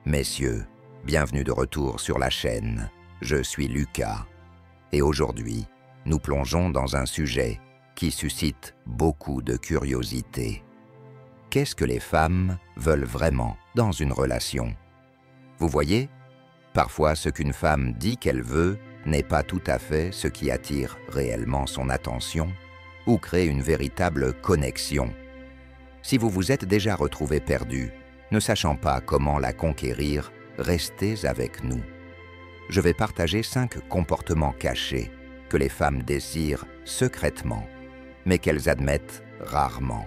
Messieurs, bienvenue de retour sur la chaîne. Je suis Lucas. Et aujourd'hui, nous plongeons dans un sujet qui suscite beaucoup de curiosité. Qu'est-ce que les femmes veulent vraiment dans une relation? Vous voyez, parfois ce qu'une femme dit qu'elle veut n'est pas tout à fait ce qui attire réellement son attention ou crée une véritable connexion. Si vous vous êtes déjà retrouvé perdu, ne sachant pas comment la conquérir, restez avec nous. Je vais partager 5 comportements cachés que les femmes désirent secrètement, mais qu'elles admettent rarement.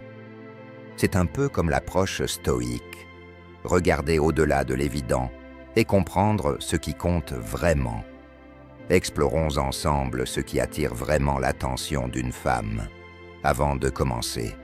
C'est un peu comme l'approche stoïque. Regarder au-delà de l'évident et comprendre ce qui compte vraiment. Explorons ensemble ce qui attire vraiment l'attention d'une femme. Avant de commencer,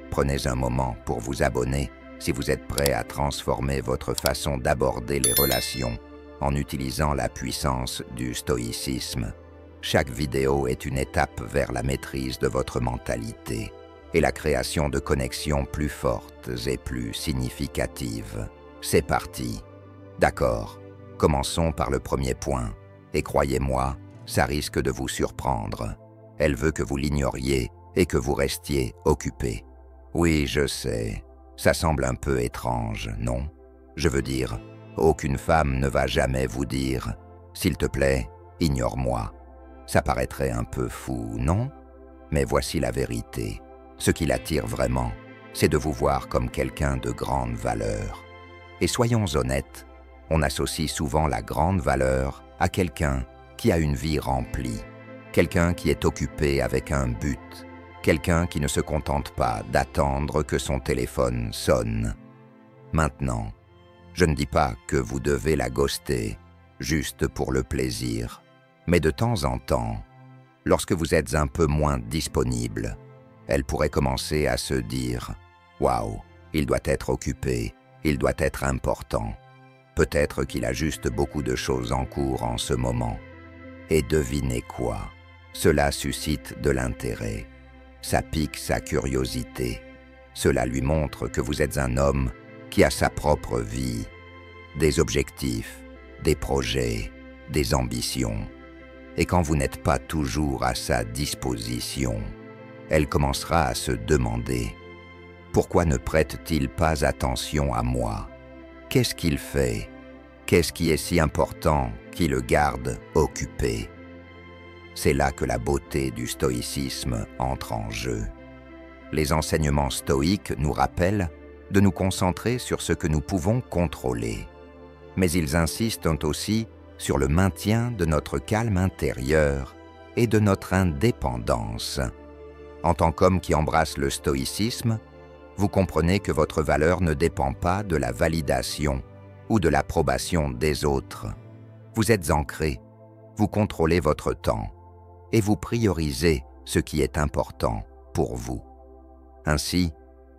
prenez un moment pour vous abonner si vous êtes prêt à transformer votre façon d'aborder les relations en utilisant la puissance du stoïcisme. Chaque vidéo est une étape vers la maîtrise de votre mentalité et la création de connexions plus fortes et plus significatives. C'est parti. D'accord, commençons par le premier point. Et croyez-moi, ça risque de vous surprendre. Elle veut que vous l'ignoriez et que vous restiez occupé. Oui, je sais, ça semble un peu étrange, non? Je veux dire, aucune femme ne va jamais vous dire « S'il te plaît, ignore-moi ». Ça paraîtrait un peu fou, non? Mais voici la vérité. Ce qui l'attire vraiment, c'est de vous voir comme quelqu'un de grande valeur. Et soyons honnêtes, on associe souvent la grande valeur à quelqu'un qui a une vie remplie, quelqu'un qui est occupé avec un but, quelqu'un qui ne se contente pas d'attendre que son téléphone sonne. Maintenant, je ne dis pas que vous devez la ghoster, juste pour le plaisir, mais de temps en temps, lorsque vous êtes un peu moins disponible, elle pourrait commencer à se dire « Waouh, il doit être occupé, il doit être important. Peut-être qu'il a juste beaucoup de choses en cours en ce moment. » Et devinez quoi? Cela suscite de l'intérêt. Ça pique sa curiosité. Cela lui montre que vous êtes un homme qui a sa propre vie, des objectifs, des projets, des ambitions. Et quand vous n'êtes pas toujours à sa disposition, elle commencera à se demander « Pourquoi ne prête-t-il pas attention à moi? Qu'est-ce qu'il fait? Qu'est-ce qui est si important qui le garde occupé ?» C'est là que la beauté du stoïcisme entre en jeu. Les enseignements stoïques nous rappellent de nous concentrer sur ce que nous pouvons contrôler. Mais ils insistent aussi sur le maintien de notre calme intérieur et de notre indépendance. En tant qu'homme qui embrasse le stoïcisme, vous comprenez que votre valeur ne dépend pas de la validation ou de l'approbation des autres. Vous êtes ancré, vous contrôlez votre temps et vous priorisez ce qui est important pour vous. Ainsi,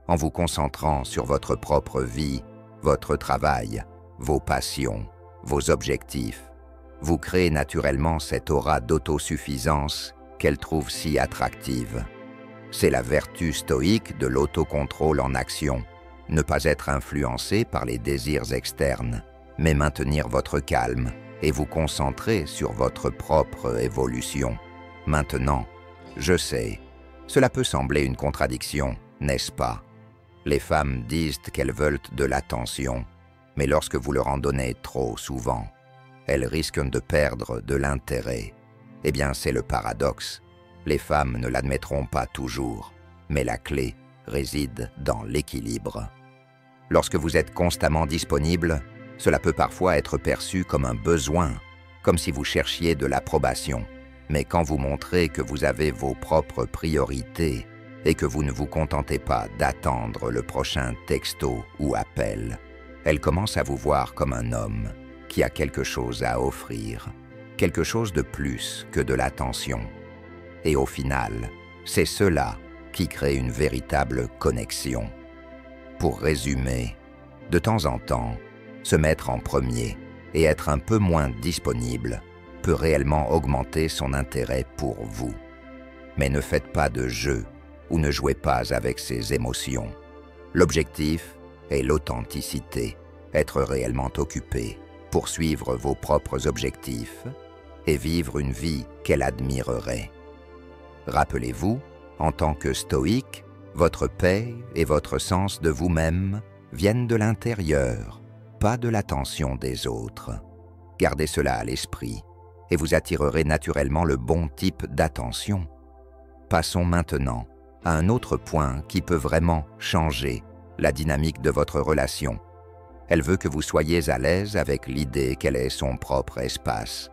en vous concentrant sur votre propre vie, votre travail, vos passions, vos objectifs, vous créez naturellement cette aura d'autosuffisance qu'elle trouve si attractive. C'est la vertu stoïque de l'autocontrôle en action. Ne pas être influencé par les désirs externes, mais maintenir votre calme et vous concentrer sur votre propre évolution. Maintenant, je sais, cela peut sembler une contradiction, n'est-ce pas? Les femmes disent qu'elles veulent de l'attention, mais lorsque vous leur en donnez trop souvent, elles risquent de perdre de l'intérêt. Eh bien, c'est le paradoxe. Les femmes ne l'admettront pas toujours, mais la clé réside dans l'équilibre. Lorsque vous êtes constamment disponible, cela peut parfois être perçu comme un besoin, comme si vous cherchiez de l'approbation. Mais quand vous montrez que vous avez vos propres priorités et que vous ne vous contentez pas d'attendre le prochain texto ou appel, elle commence à vous voir comme un homme qui a quelque chose à offrir, quelque chose de plus que de l'attention. Et au final, c'est cela qui crée une véritable connexion. Pour résumer, de temps en temps, se mettre en premier et être un peu moins disponible peut réellement augmenter son intérêt pour vous. Mais ne faites pas de jeu ou ne jouez pas avec ses émotions. L'objectif est l'authenticité. être réellement occupée, poursuivre vos propres objectifs et vivre une vie qu'elle admirerait. Rappelez-vous, en tant que stoïque, votre paix et votre sens de vous-même viennent de l'intérieur, pas de l'attention des autres. Gardez cela à l'esprit et vous attirerez naturellement le bon type d'attention. Passons maintenant à un autre point qui peut vraiment changer la dynamique de votre relation. Elle veut que vous soyez à l'aise avec l'idée qu'elle est son propre espace.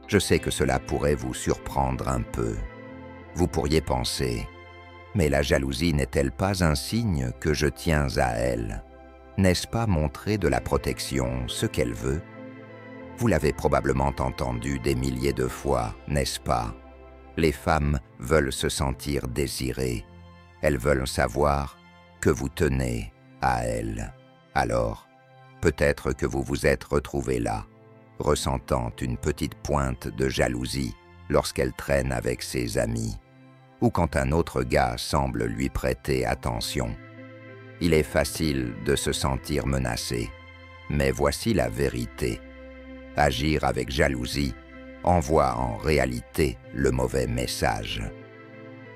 Je sais que cela pourrait vous surprendre un peu. Vous pourriez penser, mais la jalousie n'est-elle pas un signe que je tiens à elle? N'est-ce pas montrer de la protection ce qu'elle veut? Vous l'avez probablement entendu des milliers de fois, n'est-ce pas? Les femmes veulent se sentir désirées. Elles veulent savoir que vous tenez à elles. Alors, peut-être que vous vous êtes retrouvé là, ressentant une petite pointe de jalousie lorsqu'elle traîne avec ses amis, ou quand un autre gars semble lui prêter attention. Il est facile de se sentir menacé, mais voici la vérité. Agir avec jalousie envoie en réalité le mauvais message.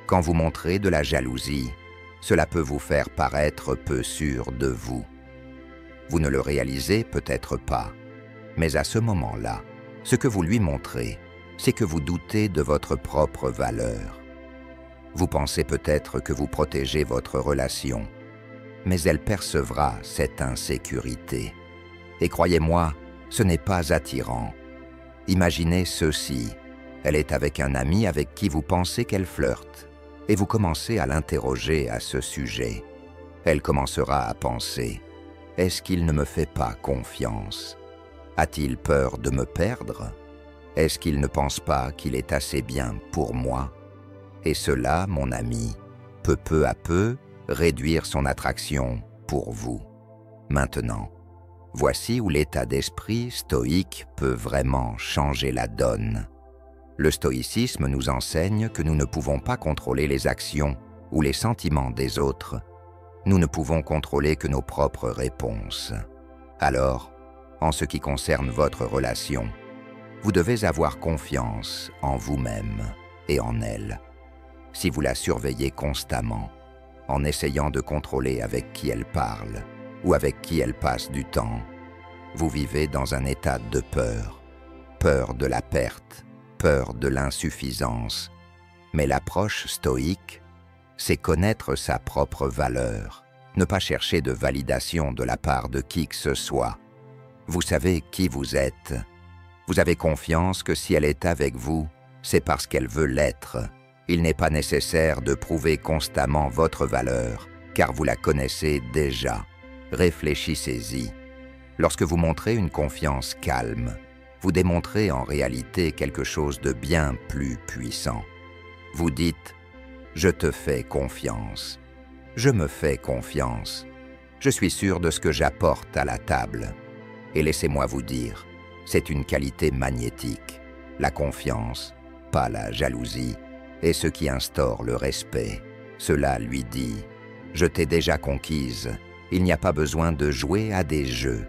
Quand vous montrez de la jalousie, cela peut vous faire paraître peu sûr de vous. Vous ne le réalisez peut-être pas, mais à ce moment-là, ce que vous lui montrez, c'est que vous doutez de votre propre valeur. Vous pensez peut-être que vous protégez votre relation, mais elle percevra cette insécurité. Et croyez-moi, ce n'est pas attirant. Imaginez ceci, elle est avec un ami avec qui vous pensez qu'elle flirte, et vous commencez à l'interroger à ce sujet. Elle commencera à penser, est-ce qu'il ne me fait pas confiance? A-t-il peur de me perdre? Est-ce qu'il ne pense pas qu'il est assez bien pour moi? Et cela, mon ami, peut peu à peu réduire son attraction pour vous. Maintenant, voici où l'état d'esprit stoïque peut vraiment changer la donne. Le stoïcisme nous enseigne que nous ne pouvons pas contrôler les actions ou les sentiments des autres. Nous ne pouvons contrôler que nos propres réponses. Alors, en ce qui concerne votre relation, vous devez avoir confiance en vous-même et en elle. Si vous la surveillez constamment, en essayant de contrôler avec qui elle parle ou avec qui elle passe du temps, vous vivez dans un état de peur. Peur de la perte, peur de l'insuffisance. Mais l'approche stoïque, c'est connaître sa propre valeur, ne pas chercher de validation de la part de qui que ce soit. Vous savez qui vous êtes. Vous avez confiance que si elle est avec vous, c'est parce qu'elle veut l'être. Il n'est pas nécessaire de prouver constamment votre valeur, car vous la connaissez déjà. Réfléchissez-y. Lorsque vous montrez une confiance calme, vous démontrez en réalité quelque chose de bien plus puissant. Vous dites « Je te fais confiance. Je me fais confiance. Je suis sûr de ce que j'apporte à la table. » Et laissez-moi vous dire, c'est une qualité magnétique. La confiance, pas la jalousie, est ce qui instaure le respect. Cela lui dit « Je t'ai déjà conquise, il n'y a pas besoin de jouer à des jeux. »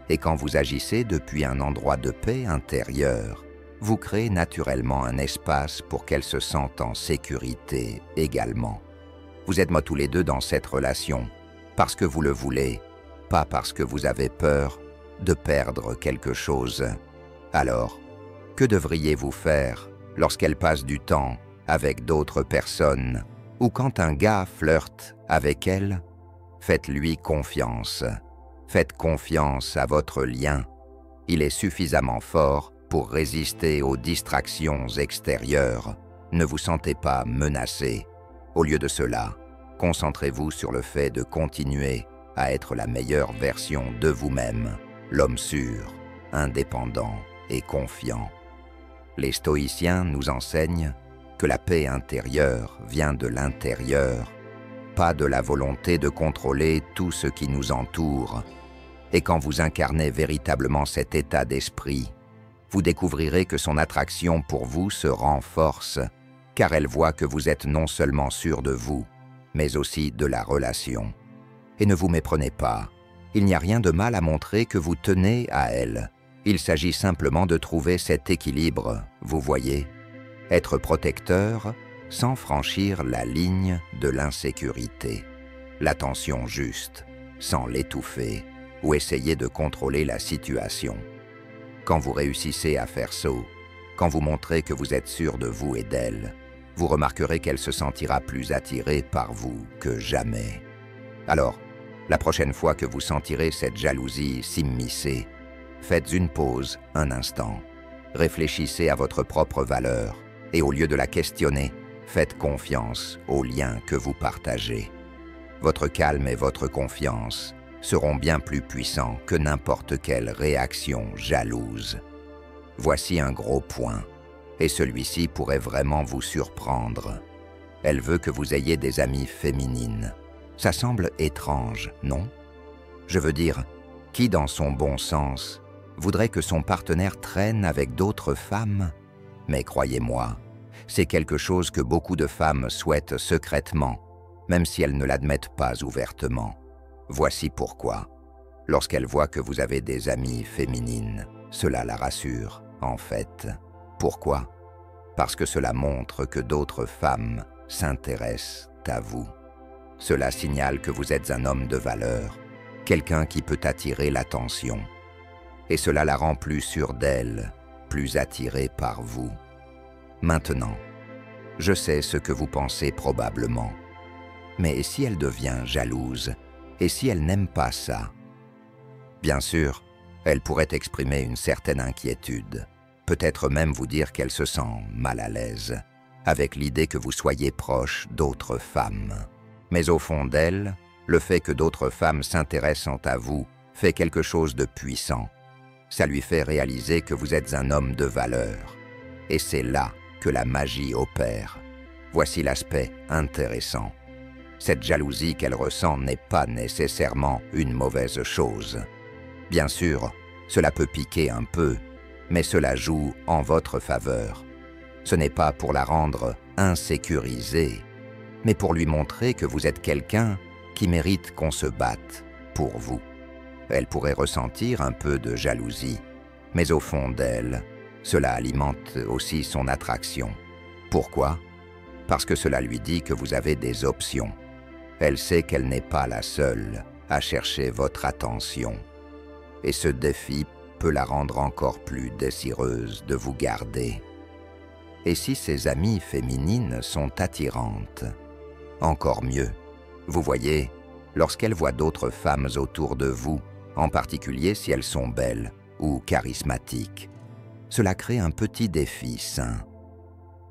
Et quand vous agissez depuis un endroit de paix intérieure, vous créez naturellement un espace pour qu'elle se sente en sécurité également. Vous êtes tous les deux dans cette relation, parce que vous le voulez, pas parce que vous avez peur de perdre quelque chose. Alors, que devriez-vous faire lorsqu'elle passe du temps avec d'autres personnes ou quand un gars flirte avec elle? Faites-lui confiance. Faites confiance à votre lien. Il est suffisamment fort pour résister aux distractions extérieures. Ne vous sentez pas menacé. Au lieu de cela, concentrez-vous sur le fait de continuer à être la meilleure version de vous-même, l'homme sûr, indépendant et confiant. Les stoïciens nous enseignent que la paix intérieure vient de l'intérieur, pas de la volonté de contrôler tout ce qui nous entoure. Et quand vous incarnez véritablement cet état d'esprit, vous découvrirez que son attraction pour vous se renforce, car elle voit que vous êtes non seulement sûr de vous, mais aussi de la relation. Et ne vous méprenez pas, Il n'y a rien de mal à montrer que vous tenez à elle. Il s'agit simplement de trouver cet équilibre, vous voyez. Être protecteur sans franchir la ligne de l'insécurité. L'attention juste, sans l'étouffer ou essayer de contrôler la situation. Quand vous réussissez à faire ça, quand vous montrez que vous êtes sûr de vous et d'elle, vous remarquerez qu'elle se sentira plus attirée par vous que jamais. Alors, la prochaine fois que vous sentirez cette jalousie s'immiscer, faites une pause, un instant. Réfléchissez à votre propre valeur et au lieu de la questionner, faites confiance au lien que vous partagez. Votre calme et votre confiance seront bien plus puissants que n'importe quelle réaction jalouse. Voici un gros point, et celui-ci pourrait vraiment vous surprendre. Elle veut que vous ayez des amies féminines. Ça semble étrange, non? Je veux dire, qui dans son bon sens voudrait que son partenaire traîne avec d'autres femmes? Mais croyez-moi, c'est quelque chose que beaucoup de femmes souhaitent secrètement, même si elles ne l'admettent pas ouvertement. Voici pourquoi. Lorsqu'elle voit que vous avez des amies féminines, cela la rassure, en fait. Pourquoi? Parce que cela montre que d'autres femmes s'intéressent à vous. Cela signale que vous êtes un homme de valeur, quelqu'un qui peut attirer l'attention. Et cela la rend plus sûre d'elle, plus attirée par vous. Maintenant, je sais ce que vous pensez probablement. Mais si elle devient jalouse, et si elle n'aime pas ça? Bien sûr, elle pourrait exprimer une certaine inquiétude, peut-être même vous dire qu'elle se sent mal à l'aise, avec l'idée que vous soyez proche d'autres femmes. Mais au fond d'elle, le fait que d'autres femmes s'intéressent à vous fait quelque chose de puissant. Ça lui fait réaliser que vous êtes un homme de valeur. Et c'est là que la magie opère. Voici l'aspect intéressant. Cette jalousie qu'elle ressent n'est pas nécessairement une mauvaise chose. Bien sûr, cela peut piquer un peu, mais cela joue en votre faveur. Ce n'est pas pour la rendre insécurisée, mais pour lui montrer que vous êtes quelqu'un qui mérite qu'on se batte pour vous. Elle pourrait ressentir un peu de jalousie, mais au fond d'elle, cela alimente aussi son attraction. Pourquoi? Parce que cela lui dit que vous avez des options. Elle sait qu'elle n'est pas la seule à chercher votre attention. Et ce défi peut la rendre encore plus désireuse de vous garder. Et si ses amies féminines sont attirantes? Encore mieux. Vous voyez, lorsqu'elle voit d'autres femmes autour de vous, en particulier si elles sont belles ou charismatiques, cela crée un petit défi sain.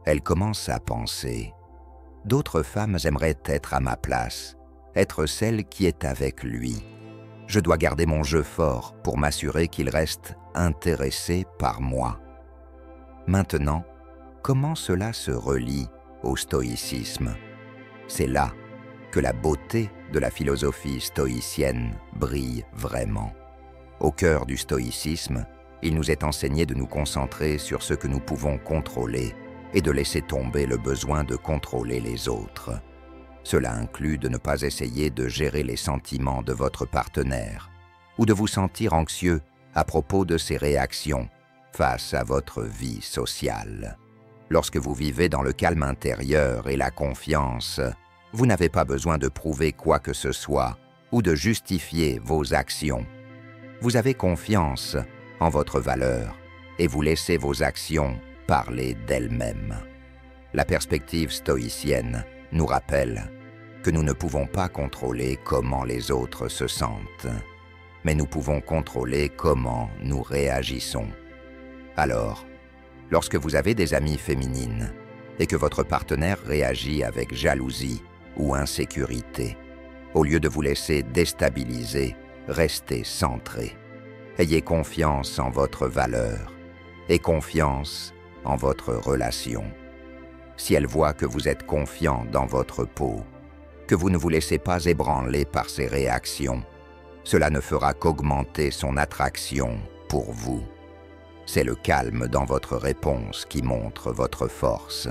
Elle commence à penser « D'autres femmes aimeraient être à ma place, être celle qui est avec lui. Je dois garder mon jeu fort pour m'assurer qu'il reste intéressé par moi. » Maintenant, comment cela se relie au stoïcisme? C'est là que la beauté de la philosophie stoïcienne brille vraiment. Au cœur du stoïcisme, il nous est enseigné de nous concentrer sur ce que nous pouvons contrôler et de laisser tomber le besoin de contrôler les autres. Cela inclut de ne pas essayer de gérer les sentiments de votre partenaire ou de vous sentir anxieux à propos de ses réactions face à votre vie sociale. Lorsque vous vivez dans le calme intérieur et la confiance, vous n'avez pas besoin de prouver quoi que ce soit ou de justifier vos actions. Vous avez confiance en votre valeur et vous laissez vos actions parler d'elles-mêmes. La perspective stoïcienne nous rappelle que nous ne pouvons pas contrôler comment les autres se sentent, mais nous pouvons contrôler comment nous réagissons. Alors, lorsque vous avez des amies féminines et que votre partenaire réagit avec jalousie ou insécurité, au lieu de vous laisser déstabiliser, restez centré. Ayez confiance en votre valeur et confiance en votre relation. Si elle voit que vous êtes confiant dans votre peau, que vous ne vous laissez pas ébranler par ses réactions, cela ne fera qu'augmenter son attraction pour vous. C'est le calme dans votre réponse qui montre votre force.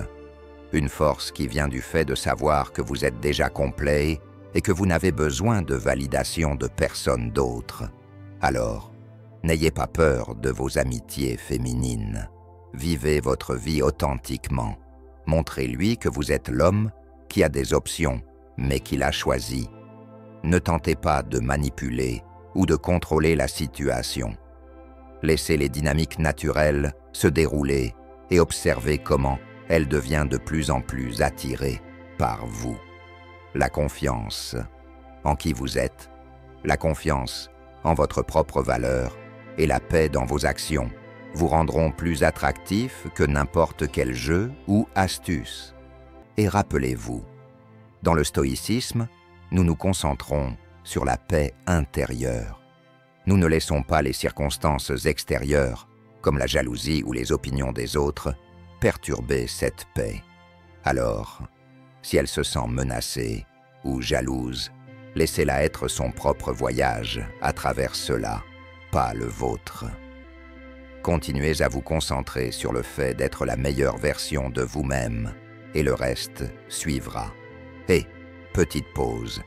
Une force qui vient du fait de savoir que vous êtes déjà complet et que vous n'avez besoin de validation de personne d'autre. Alors, n'ayez pas peur de vos amitiés féminines. Vivez votre vie authentiquement. Montrez-lui que vous êtes l'homme qui a des options, mais qui l'a choisi. Ne tentez pas de manipuler ou de contrôler la situation. Laissez les dynamiques naturelles se dérouler et observez comment elle devient de plus en plus attirée par vous. La confiance en qui vous êtes, la confiance en votre propre valeur et la paix dans vos actions vous rendront plus attractif que n'importe quel jeu ou astuce. Et rappelez-vous, dans le stoïcisme, nous nous concentrons sur la paix intérieure. Nous ne laissons pas les circonstances extérieures, comme la jalousie ou les opinions des autres, perturber cette paix. Alors, si elle se sent menacée ou jalouse, laissez-la être son propre voyage à travers cela, pas le vôtre. Continuez à vous concentrer sur le fait d'être la meilleure version de vous-même, et le reste suivra. Et, petite pause,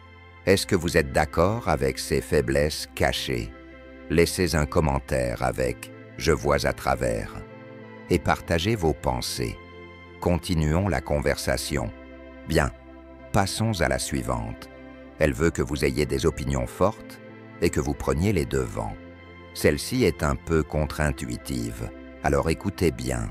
est-ce que vous êtes d'accord avec ces faiblesses cachées? Laissez un commentaire avec « Je vois à travers » et partagez vos pensées. Continuons la conversation. Bien, passons à la suivante. Elle veut que vous ayez des opinions fortes et que vous preniez les devants. Celle-ci est un peu contre-intuitive, alors écoutez bien.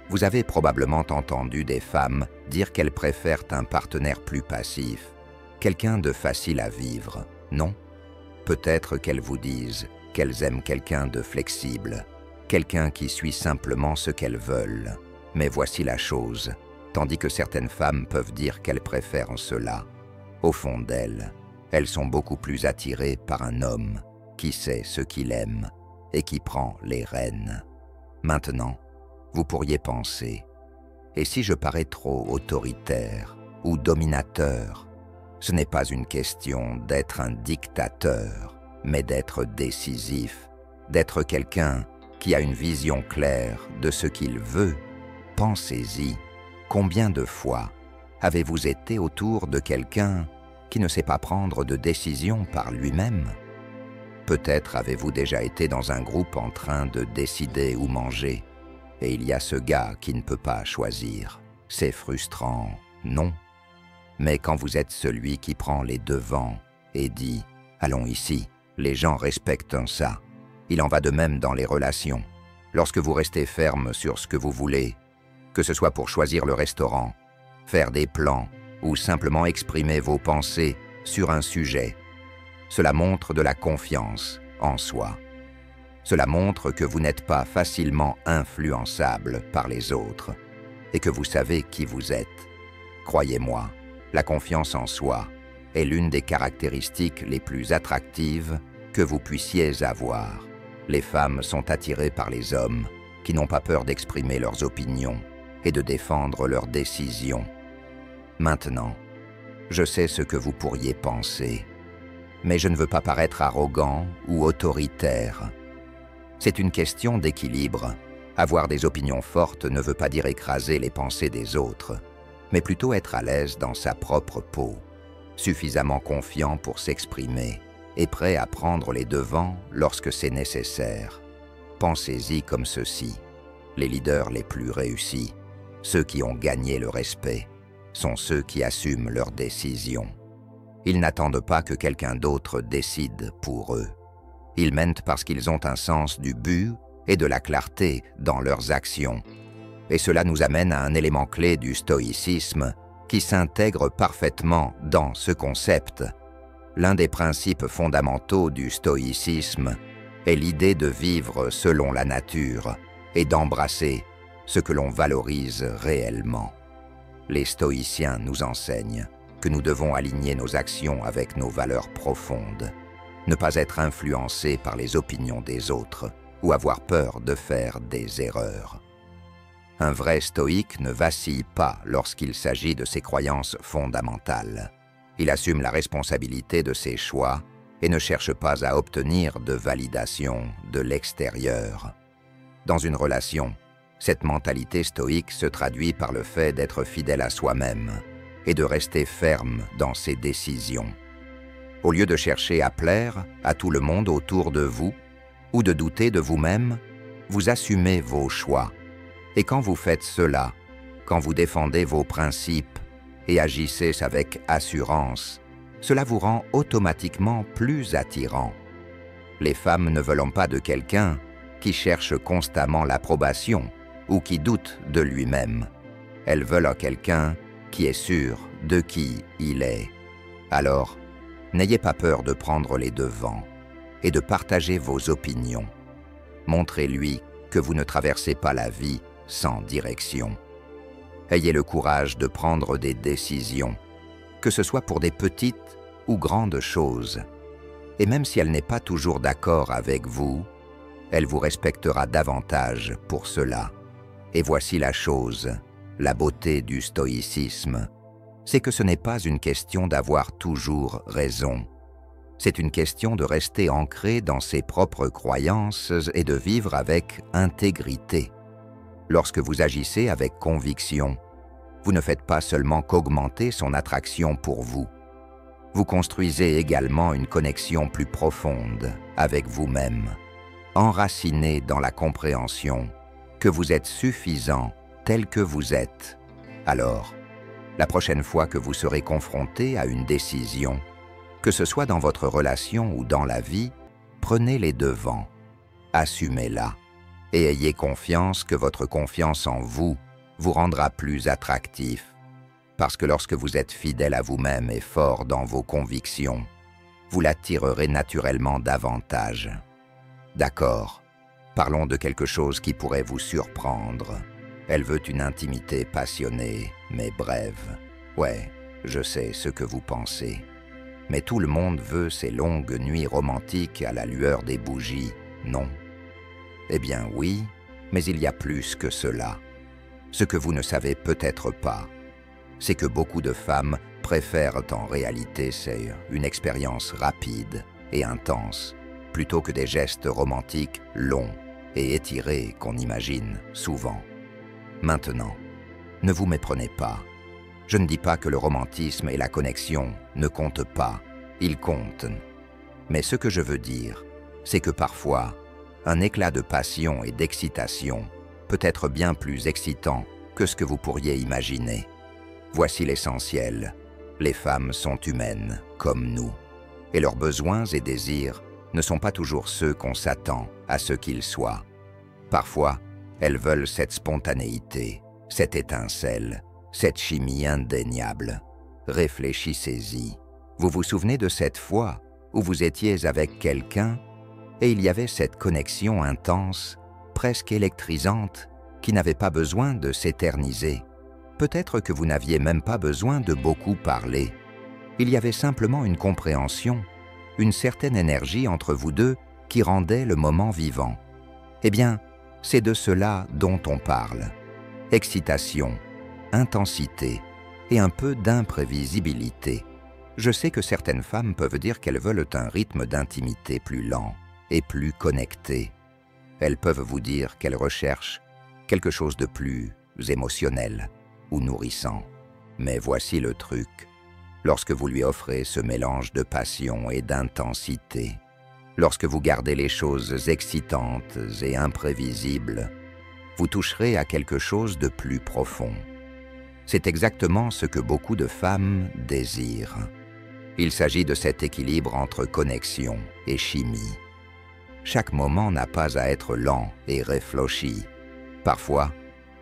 Vous avez probablement entendu des femmes dire qu'elles préfèrent un partenaire plus passif, quelqu'un de facile à vivre, non? Peut-être qu'elles vous disent qu'elles aiment quelqu'un de flexible, quelqu'un qui suit simplement ce qu'elles veulent. Mais voici la chose, tandis que certaines femmes peuvent dire qu'elles préfèrent cela. Au fond d'elles, elles sont beaucoup plus attirées par un homme qui sait ce qu'il aime et qui prend les rênes. Maintenant, vous pourriez penser, et si je parais trop autoritaire ou dominateur? Ce n'est pas une question d'être un dictateur, mais d'être décisif, d'être quelqu'un qui a une vision claire de ce qu'il veut. Pensez-y, combien de fois avez-vous été autour de quelqu'un qui ne sait pas prendre de décision par lui-même? Peut-être avez-vous déjà été dans un groupe en train de décider où manger, et il y a ce gars qui ne peut pas choisir. C'est frustrant, non? Mais quand vous êtes celui qui prend les devants et dit « Allons ici », les gens respectent ça. Il en va de même dans les relations. Lorsque vous restez ferme sur ce que vous voulez, que ce soit pour choisir le restaurant, faire des plans ou simplement exprimer vos pensées sur un sujet, cela montre de la confiance en soi. Cela montre que vous n'êtes pas facilement influençable par les autres et que vous savez qui vous êtes. Croyez-moi, la confiance en soi est l'une des caractéristiques les plus attractives que vous puissiez avoir. Les femmes sont attirées par les hommes qui n'ont pas peur d'exprimer leurs opinions et de défendre leurs décisions. Maintenant, je sais ce que vous pourriez penser, mais je ne veux pas paraître arrogant ou autoritaire. C'est une question d'équilibre. Avoir des opinions fortes ne veut pas dire écraser les pensées des autres, mais plutôt être à l'aise dans sa propre peau, suffisamment confiant pour s'exprimer et prêt à prendre les devants lorsque c'est nécessaire. Pensez-y comme ceci. Les leaders les plus réussis, ceux qui ont gagné le respect, sont ceux qui assument leurs décisions. Ils n'attendent pas que quelqu'un d'autre décide pour eux. Ils mènent parce qu'ils ont un sens du but et de la clarté dans leurs actions. Et cela nous amène à un élément clé du stoïcisme qui s'intègre parfaitement dans ce concept. L'un des principes fondamentaux du stoïcisme est l'idée de vivre selon la nature et d'embrasser ce que l'on valorise réellement. Les stoïciens nous enseignent que nous devons aligner nos actions avec nos valeurs profondes, ne pas être influencés par les opinions des autres ou avoir peur de faire des erreurs. Un vrai stoïque ne vacille pas lorsqu'il s'agit de ses croyances fondamentales. Il assume la responsabilité de ses choix et ne cherche pas à obtenir de validation de l'extérieur. Dans une relation, cette mentalité stoïque se traduit par le fait d'être fidèle à soi-même et de rester ferme dans ses décisions. Au lieu de chercher à plaire à tout le monde autour de vous, ou de douter de vous-même, vous assumez vos choix. Et quand vous faites cela, quand vous défendez vos principes et agissez avec assurance, cela vous rend automatiquement plus attirant. Les femmes ne veulent pas de quelqu'un qui cherche constamment l'approbation ou qui doute de lui-même. Elles veulent quelqu'un qui est sûr de qui il est. Alors, n'ayez pas peur de prendre les devants et de partager vos opinions. Montrez-lui que vous ne traversez pas la vie sans direction. Ayez le courage de prendre des décisions, que ce soit pour des petites ou grandes choses. Et même si elle n'est pas toujours d'accord avec vous, elle vous respectera davantage pour cela. Et voici la chose, la beauté du stoïcisme, c'est que ce n'est pas une question d'avoir toujours raison. C'est une question de rester ancré dans ses propres croyances et de vivre avec intégrité. Lorsque vous agissez avec conviction, vous ne faites pas seulement qu'augmenter son attraction pour vous. Vous construisez également une connexion plus profonde avec vous-même, enraciné dans la compréhension que vous êtes suffisant tel que vous êtes. Alors, la prochaine fois que vous serez confronté à une décision, que ce soit dans votre relation ou dans la vie, prenez les devants, assumez-la et ayez confiance que votre confiance en vous vous rendra plus attractif. Parce que lorsque vous êtes fidèle à vous-même et fort dans vos convictions, vous l'attirerez naturellement davantage. D'accord, parlons de quelque chose qui pourrait vous surprendre. Elle veut une intimité passionnée, mais brève. Ouais, je sais ce que vous pensez. Mais tout le monde veut ces longues nuits romantiques à la lueur des bougies, non? Eh bien oui, mais il y a plus que cela. Ce que vous ne savez peut-être pas, c'est que beaucoup de femmes préfèrent en réalité une expérience rapide et intense, plutôt que des gestes romantiques longs et étirés qu'on imagine souvent. Maintenant, ne vous méprenez pas. Je ne dis pas que le romantisme et la connexion ne comptent pas, ils comptent. Mais ce que je veux dire, c'est que parfois, un éclat de passion et d'excitation peut être bien plus excitant que ce que vous pourriez imaginer. Voici l'essentiel. Les femmes sont humaines, comme nous, et leurs besoins et désirs ne sont pas toujours ceux qu'on s'attend à ce qu'ils soient. Parfois, elles veulent cette spontanéité, cette étincelle, cette chimie indéniable. Réfléchissez-y. Vous vous souvenez de cette fois où vous étiez avec quelqu'un et il y avait cette connexion intense, presque électrisante, qui n'avait pas besoin de s'éterniser. Peut-être que vous n'aviez même pas besoin de beaucoup parler. Il y avait simplement une compréhension, une certaine énergie entre vous deux qui rendait le moment vivant. Eh bien, c'est de cela dont on parle. Excitation, intensité et un peu d'imprévisibilité. Je sais que certaines femmes peuvent dire qu'elles veulent un rythme d'intimité plus lent et plus connecté. Elles peuvent vous dire qu'elles recherchent quelque chose de plus émotionnel ou nourrissant. Mais voici le truc. Lorsque vous lui offrez ce mélange de passion et d'intensité, lorsque vous gardez les choses excitantes et imprévisibles, vous toucherez à quelque chose de plus profond. C'est exactement ce que beaucoup de femmes désirent. Il s'agit de cet équilibre entre connexion et chimie. Chaque moment n'a pas à être lent et réfléchi. Parfois,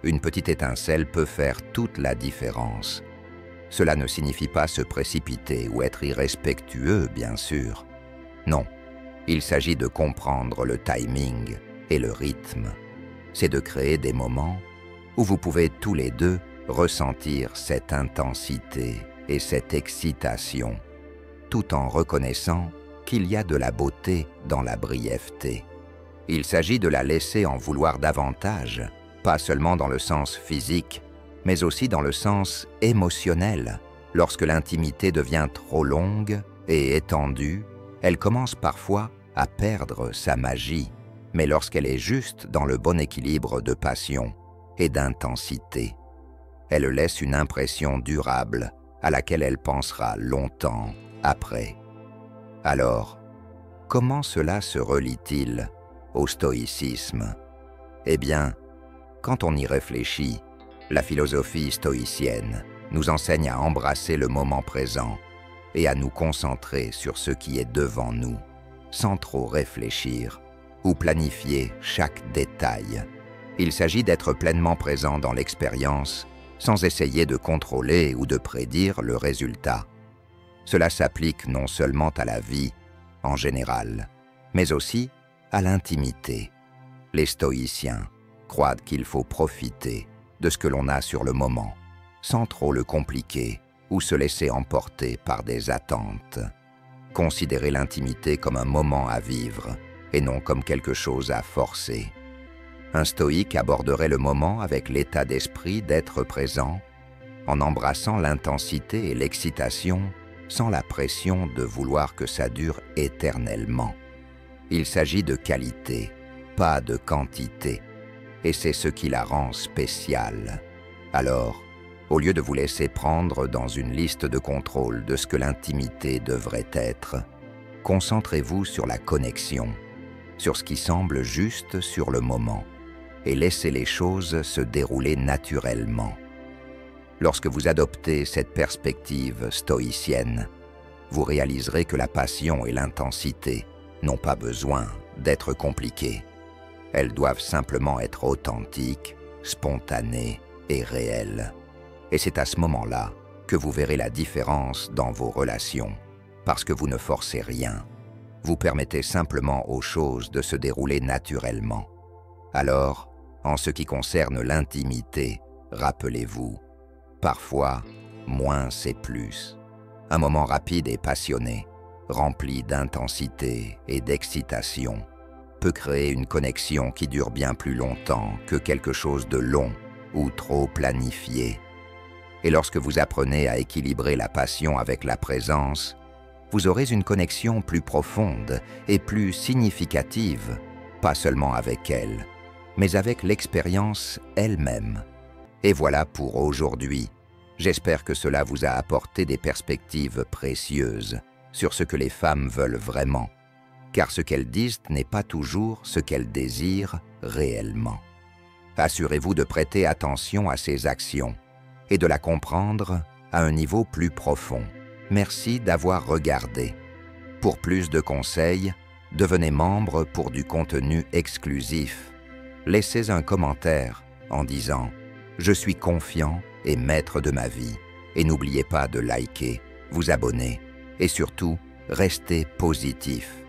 une petite étincelle peut faire toute la différence. Cela ne signifie pas se précipiter ou être irrespectueux, bien sûr. Non, il s'agit de comprendre le timing et le rythme. C'est de créer des moments où vous pouvez tous les deux ressentir cette intensité et cette excitation, tout en reconnaissant qu'il y a de la beauté dans la brièveté. Il s'agit de la laisser en vouloir davantage, pas seulement dans le sens physique, mais aussi dans le sens émotionnel. Lorsque l'intimité devient trop longue et étendue, elle commence parfois à perdre sa magie, mais lorsqu'elle est juste dans le bon équilibre de passion et d'intensité, elle laisse une impression durable à laquelle elle pensera longtemps après. Alors, comment cela se relie-t-il au stoïcisme? Eh bien, quand on y réfléchit, la philosophie stoïcienne nous enseigne à embrasser le moment présent et à nous concentrer sur ce qui est devant nous, sans trop réfléchir ou planifier chaque détail. Il s'agit d'être pleinement présent dans l'expérience, sans essayer de contrôler ou de prédire le résultat. Cela s'applique non seulement à la vie, en général, mais aussi à l'intimité. Les stoïciens croient qu'il faut profiter de ce que l'on a sur le moment, sans trop le compliquer ou se laisser emporter par des attentes. Considérez l'intimité comme un moment à vivre et non comme quelque chose à forcer. Un stoïque aborderait le moment avec l'état d'esprit d'être présent, en embrassant l'intensité et l'excitation sans la pression de vouloir que ça dure éternellement. Il s'agit de qualité, pas de quantité, et c'est ce qui la rend spéciale. Alors, au lieu de vous laisser prendre dans une liste de contrôle de ce que l'intimité devrait être, concentrez-vous sur la connexion, sur ce qui semble juste sur le moment, et laissez les choses se dérouler naturellement. Lorsque vous adoptez cette perspective stoïcienne, vous réaliserez que la passion et l'intensité n'ont pas besoin d'être compliquées. Elles doivent simplement être authentiques, spontanées et réelles. Et c'est à ce moment-là que vous verrez la différence dans vos relations, parce que vous ne forcez rien. Vous permettez simplement aux choses de se dérouler naturellement. Alors, en ce qui concerne l'intimité, rappelez-vous, parfois, moins c'est plus. Un moment rapide et passionné, rempli d'intensité et d'excitation, peut créer une connexion qui dure bien plus longtemps que quelque chose de long ou trop planifié. Et lorsque vous apprenez à équilibrer la passion avec la présence, vous aurez une connexion plus profonde et plus significative, pas seulement avec elle, mais avec l'expérience elle-même. Et voilà pour aujourd'hui. J'espère que cela vous a apporté des perspectives précieuses sur ce que les femmes veulent vraiment, car ce qu'elles disent n'est pas toujours ce qu'elles désirent réellement. Assurez-vous de prêter attention à ces actions et de la comprendre à un niveau plus profond. Merci d'avoir regardé. Pour plus de conseils, devenez membre pour du contenu exclusif. Laissez un commentaire en disant « Je suis confiant et maître de ma vie » et n'oubliez pas de liker, vous abonner et surtout, restez positif.